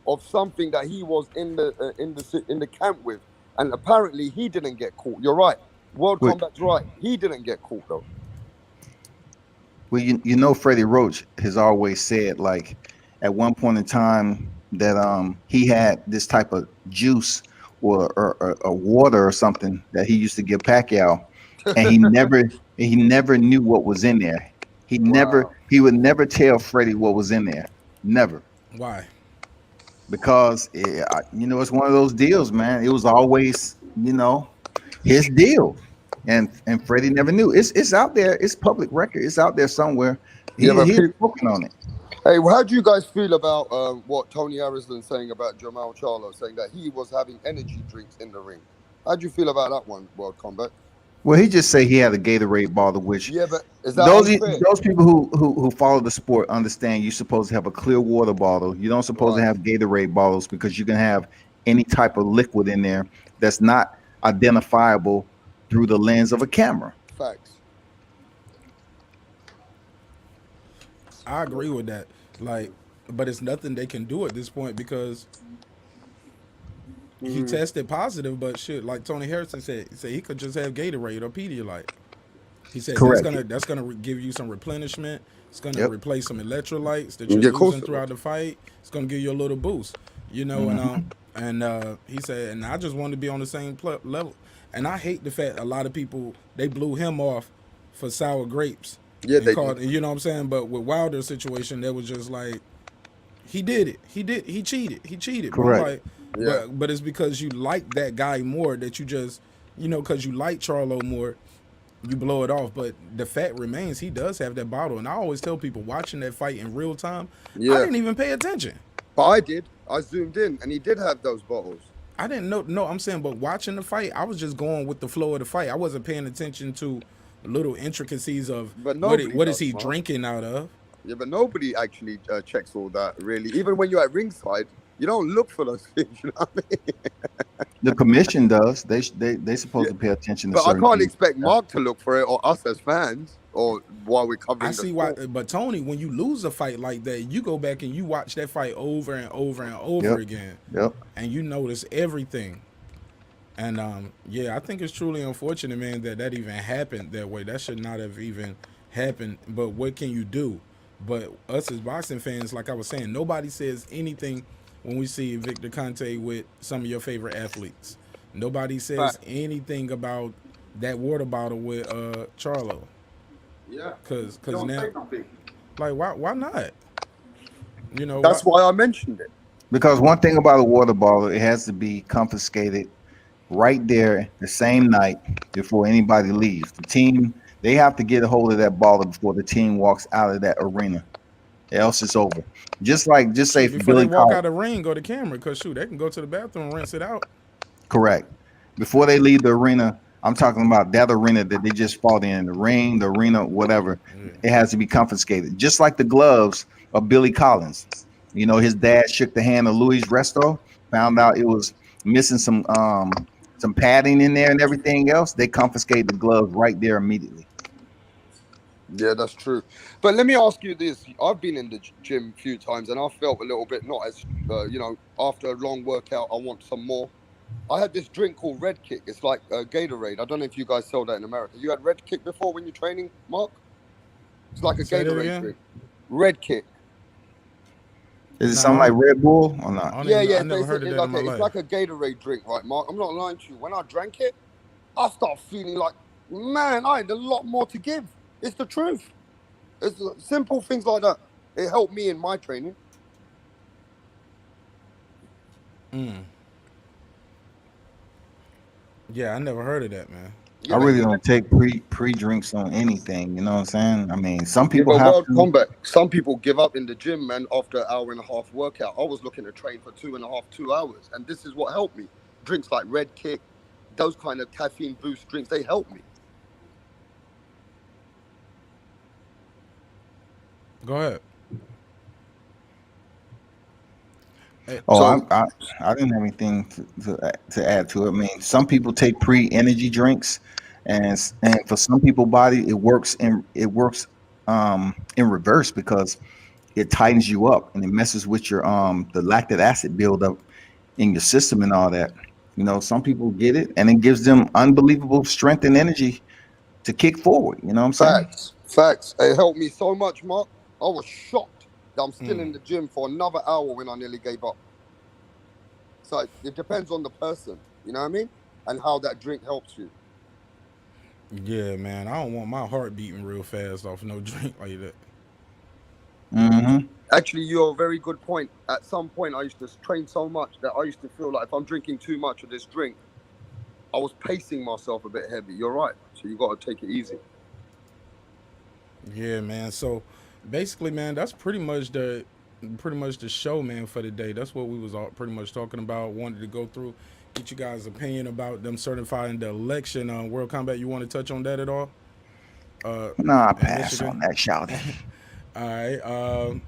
of something that he was in the camp with, and apparently he didn't get caught. You're right. World Which, Combat's right. He didn't get caught though. well, Freddie Roach has always said, like, at one point in time that he had this type of juice or water or something that he used to give Pacquiao, and he never knew what was in there. Wow. He would never tell Freddie what was in there. Never. Why? Because it's one of those deals, man. It was always, his deal. And Freddie never knew. It's out there. It's public record. It's out there somewhere. Yeah, but He's working on it. hey, well, how do you guys feel about what Tony Harrison saying about Jamal Charlo, saying that he was having energy drinks in the ring? How do you feel about that one, World Combat? Well, he just say he had a Gatorade bottle, which Yeah, but is that those unfair? those people who follow the sport understand you're supposed to have a clear water bottle. You don't supposed to Right. have Gatorade bottles because you can have any type of liquid in there that's not identifiable through the lens of a camera. Facts. I agree with that. Like, but it's nothing they can do at this point because he tested positive. But shit, like Tony Harrison said, he could just have Gatorade or Pedialyte. He said Correct. that's gonna give you some replenishment. It's gonna Yep. replace some electrolytes that you're Yeah, of course losing it throughout will. the fight. It's gonna give you a little boost, And he said, and I just wanted to be on the same level. And I hate the fact a lot of people they blew him off for sour grapes. Yeah, And they called, did. you know what I'm saying? But with Wilder's situation, that was just like he did it. He cheated. He cheated. Bro. Correct. Like, Yeah. but it's because you like that guy more that you just because you like Charlo more. You blow it off, but the fact remains he does have that bottle. And I always tell people watching that fight in real time, Yeah. I didn't even pay attention. But I did. I zoomed in, and he did have those bottles. I didn't know. No, I'm saying, but watching the fight, I was just going with the flow of the fight. I wasn't paying attention to little intricacies of But what nobody is does, he Mark. drinking out of. Yeah, but nobody actually checks all that, really. Even when you're at ringside, you don't look for those things, you know what I mean? The commission does. They supposed to pay attention to But I certain can't things. expect Mark to look for it, or us as fans, or while we're covering I the see why, sport. but Tony, when you lose a fight like that, you go back and you watch that fight over and over and over Yep. again, Yep. and you notice everything. And I think it's truly unfortunate, man, that even happened that way. That should not have even happened. But what can you do? But us as boxing fans, like I was saying, nobody says anything when we see Victor Conte with some of your favorite athletes. Nobody says Right. anything about that water bottle with Charlo. Yeah. Cause now, like, why not? That's why I mentioned it. Because one thing about a water bottle, it has to be confiscated right there the same night before anybody leaves. The team, they have to get a hold of that bottle before the team walks out of that arena. Else it's over. Just say for before they Billy walk Collins. out of the ring, go to camera, cause shoot, they can go to the bathroom and rinse it out. Correct. Before they leave the arena, I'm talking about that arena that they just fought in, the ring, the arena, whatever. It has to be confiscated. Just like the gloves of Billy Collins. His dad shook the hand of Luis Resto, found out it was missing some padding in there and everything else. They confiscated the gloves right there immediately. Yeah, that's true. But let me ask you this. I've been in the gym a few times, and I felt a little bit not as, after a long workout, I want some more. I had this drink called Red Kick. It's like Gatorade. I don't know if you guys sell that in America. You had Red Kick before when you're training, Mark? It's like a Say that Gatorade again? drink. Red Kick. Is it No. something like Red Bull or not? I Yeah. never heard of that in my It's life. like a Gatorade drink, right, Mark? I'm not lying to you. When I drank it, I start feeling like, man, I had a lot more to give. It's the truth. It's simple things like that. It helped me in my training. Yeah, I never heard of that, man. I Yeah, man. really don't take pre drinks on anything. You know what I'm saying? I mean, some Yeah, people but have World to. Combat, some people give up in the gym, man, after an hour and a half workout. I was looking to train for 2.5, 2 hours, and this is what helped me. Drinks like Red Kick, those kind of caffeine boost drinks, they help me. Go ahead. Hey, Oh, So I didn't have anything to add to it. I mean, some people take pre energy drinks, and for some people body it works in reverse because it tightens you up and it messes with your the lactic acid buildup in your system and all that. You know, some people get it and it gives them unbelievable strength and energy to kick forward. You know what I'm saying? facts, facts. It helped me so much, Mark. I was shocked that I'm still in the gym for another hour when I nearly gave up. So it depends on the person, you know what I mean? And how that drink helps you. yeah, man. I don't want my heart beating real fast off no drink like that. Hmm. Actually, you're a very good point. At some point, I used to train so much that I used to feel like if I'm drinking too much of this drink, I was pacing myself a bit heavy. You're right. So you got to take it easy. Yeah, man. So basically, man, that's pretty much the show, man, for the day. That's what we was all pretty much talking about. Wanted to go through, get you guys' opinion about them certifying the election on World Combat. You want to touch on that at all? Nah, I In pass Michigan. on that, shouty. All right.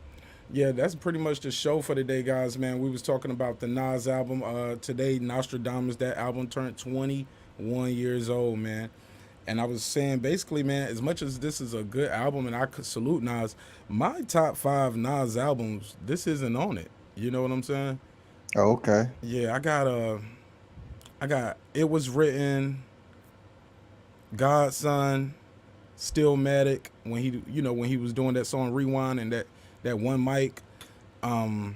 Yeah, that's pretty much the show for the day, guys. Man, we was talking about the Nas album. Today, Nostradamus. That album turned 21 years old, man. And I was saying, basically, man, as much as this is a good album, and I could salute Nas, my top five Nas albums, this isn't on it. You know what I'm saying? Oh, okay. Yeah, I got. It Was Written, Godson, Stillmatic when he was doing that song Rewind and that one mic. Um,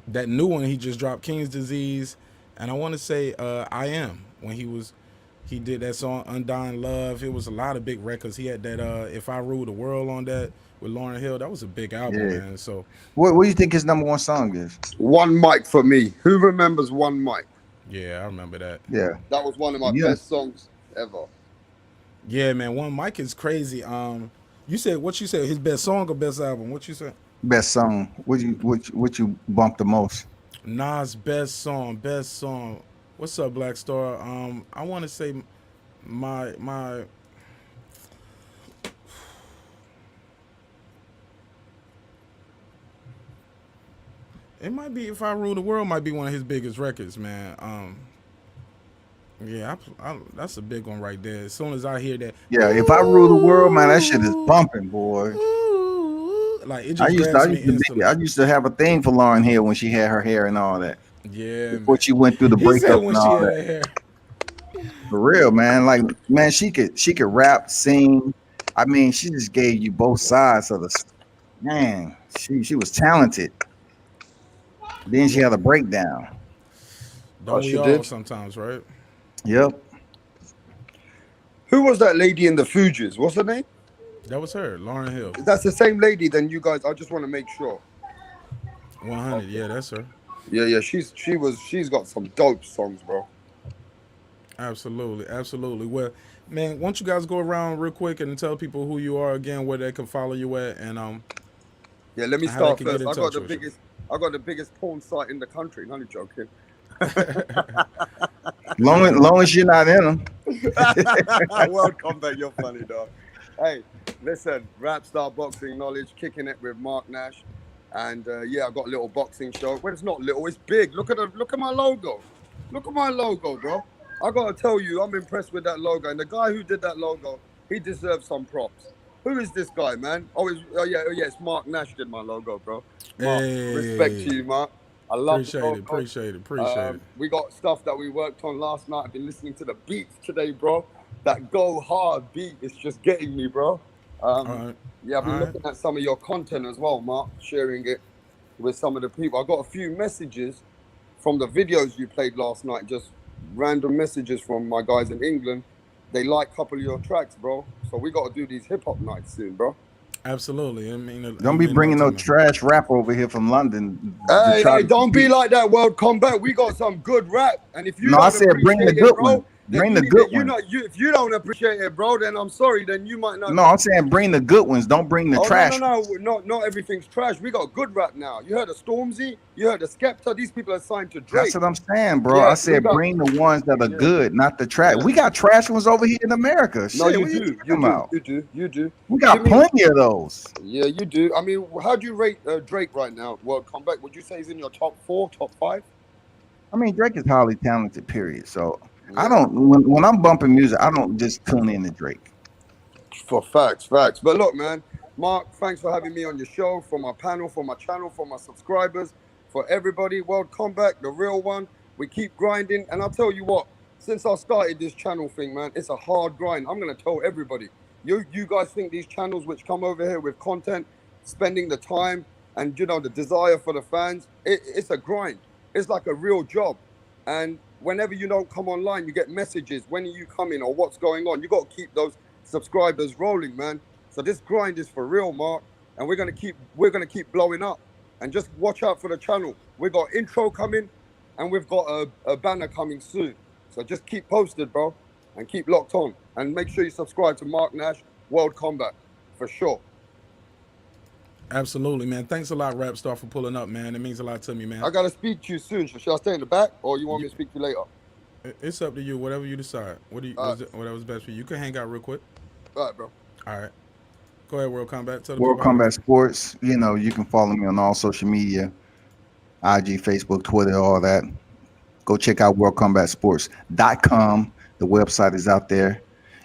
that new one he just dropped, King's Disease, and I want to say I Am when he did that song Undying Love. It was a lot of big records. He had that If I Rule the World on that with Lauryn Hill. That was a big album, Yeah. man. So What do you think his number one song is? One mic for me. Who remembers One Mic? yeah, I remember that. Yeah. That was one of my Yeah. best songs ever. Yeah, man. One Mike is crazy. You said what you said? His best song or best album? What you said? Best song. What you bump the most? Nas best song, best song. What's up, Black Star? I want to say my it might be If I Rule the World might be one of his biggest records, man. Yeah, that's a big one right there. As soon as I hear that, Yeah, If I Rule the World, man, that shit is bumping, boy. like it I just used to, I grabs me used to be, instantly. I used to have a thing for Lauryn Hill when she had her hair and all that. Yeah, Before man. she went through the He said breakup when and she all had that. her hair. For real, man. Like, man, she could rap, sing. I mean, she just gave you both sides of the man. She was talented. Then she had a breakdown. Oh, Don't we she all did. sometimes, right? Yep. Who was that lady in the Fugees? What's her name? That was her, Lauryn Hill. That's the same lady. Then you guys. I just want to make sure. 100. Yeah, that's her. Yeah, yeah. She's got some dope songs, bro. Absolutely, absolutely. Well, man, why don't you guys go around real quick and tell people who you are again, where they can follow you at, and Yeah, let me how they start can get first. in I got touch the with you. biggest. I got the biggest porn site in the country. Not joking. Long as you're not in them. World Combat, you're funny, dog. Hey, listen, Rap Star Boxing Knowledge, kicking it with Mark Nash, and yeah, I got a little boxing show. Well, it's not little, it's big. Look at my logo. Look at my logo, bro. I gotta tell you, I'm impressed with that logo, and the guy who did that logo, he deserves some props. Who is this guy, man? Oh yeah, it's Mark Nash did my logo, bro. Mark, respect to you, Mark. I love the logo. Appreciate it. We got stuff that we worked on last night. I've been listening to the beats today, bro. That go hard beat is just getting me, bro. All right. Yeah, I've been All right. looking at some of your content as well, Mark, sharing it with some of the people. I got a few messages from the videos you played last night, just random messages from my guys in England. They like a couple of your tracks, bro. So we got to do these hip hop nights soon, bro. Absolutely. I mean, Don't be bringing no trash rap over here from London. Hey, don't be like that, World Combat. We got some good rap, and if you No, I don't said bring the appreciate good it, bro, one. then Bring you the need good to, you one. know, if you don't appreciate it, bro, then I'm sorry. Then you might not. No, I'm saying bring the good ones. Don't bring the Oh trash. not everything's trash. We got good rap now. You heard of Stormzy, you heard of Skepta. These people are signed to That's Drake. what I'm saying, bro. Yeah, I we said got. bring the ones that are Yeah. good, not the trash. Yeah. We got trash ones over here in America. No, Shit, you what are you do, talking about? you do. We got plenty of those. Yeah, you do. I mean, how do you rate Drake right now? World Comeback? Would you say he's in your top 4, top 5? I mean, Drake is highly talented, period. So I Yeah. don't when I'm bumping music, I don't just tune in to Drake. For facts. But look, man, Mark, thanks for having me on your show, for my panel, for my channel, for my subscribers, for everybody. World Comeback, the real one. We keep grinding, and I'll tell you what. Since I started this channel thing, man, it's a hard grind. I'm gonna tell everybody. You guys think these channels which come over here with content, spending the time and the desire for the fans, it's a grind. It's like a real job. And whenever you don't come online, you get messages. When are you coming or what's going on? You got to keep those subscribers rolling, man. So this grind is for real, Mark. And we're gonna keep blowing up. And just watch out for the channel. We've got intro coming, and we've got a banner coming soon. So just keep posted, bro, and keep locked on. And make sure you subscribe to Mark Nash World Combat for sure. Absolutely, man. Thanks a lot, Rap Star, for pulling up, man. It means a lot to me, man. I gotta speak to you soon. Should I stay in the back, or you want me to speak to you later? It's up to you. Whatever you decide. Whatever's best for you. You can hang out real quick. All right, bro. All right. Go ahead, World Combat. World Combat Sports. You know, you can follow me on all social media, IG, Facebook, Twitter, all that. Go check out worldcombatsports.com. The website is out there.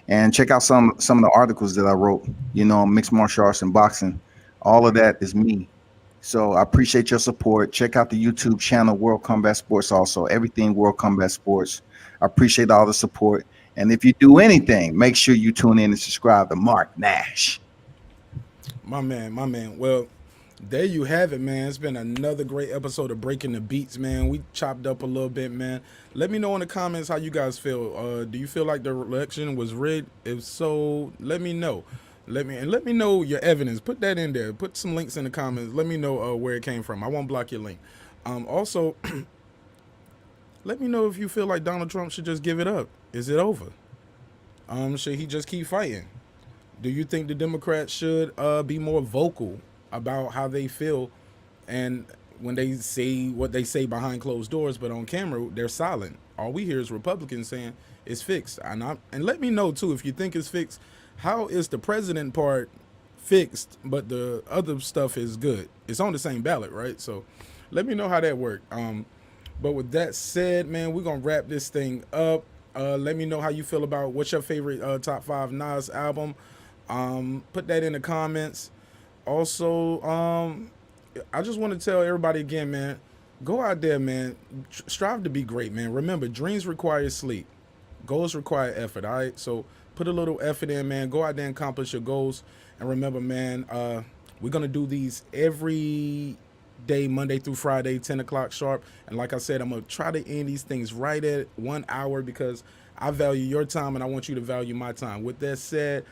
And check out some of the articles that I wrote, mixed martial arts and boxing. All of that is me. So I appreciate your support. Check out the YouTube channel, World Combat Sports also. Everything World Combat Sports. I appreciate all the support. And if you do anything, make sure you tune in and subscribe to Mark Nash. My man. Well, there you have it, man. It's been another great episode of Breaking the Beats, man. We chopped up a little bit, man. Let me know in the comments how you guys feel. Do you feel like the election was rigged? If so, let me know. Let me know your evidence. Put that in there. Put some links in the comments. Let me know where it came from. I won't block your link. Also, let me know if you feel like Donald Trump should just give it up. Is it over? Should he just keep fighting? Do you think the Democrats should be more vocal about how they feel, and when they say what they say behind closed doors, but on camera they're silent? All we hear is Republicans saying it's fixed. And let me know too if you think it's fixed. How is the president part fixed, but the other stuff is good? It's on the same ballot, right? So let me know how that worked. But with that said, man, we're gonna wrap this thing up. Let me know how you feel about what's your favorite top 5 Nas album. Put that in the comments. Also, I just want to tell everybody again, man, go out there, man. Strive to be great, man. Remember, dreams require sleep. Goals require effort, all right? So put a little effort in, man. Go out there and accomplish your goals. And remember, man, we're going to do these every day, Monday through Friday, 10 o'clock sharp. And like I said, I'm going to try to end these things right at 1 hour because I value your time and I want you to value my time. With that said,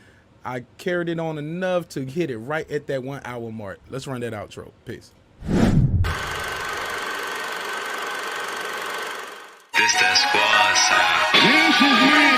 I carried it on enough to hit it right at that 1 hour mark. Let's run that outro. Peace. This that squad sound. This is me.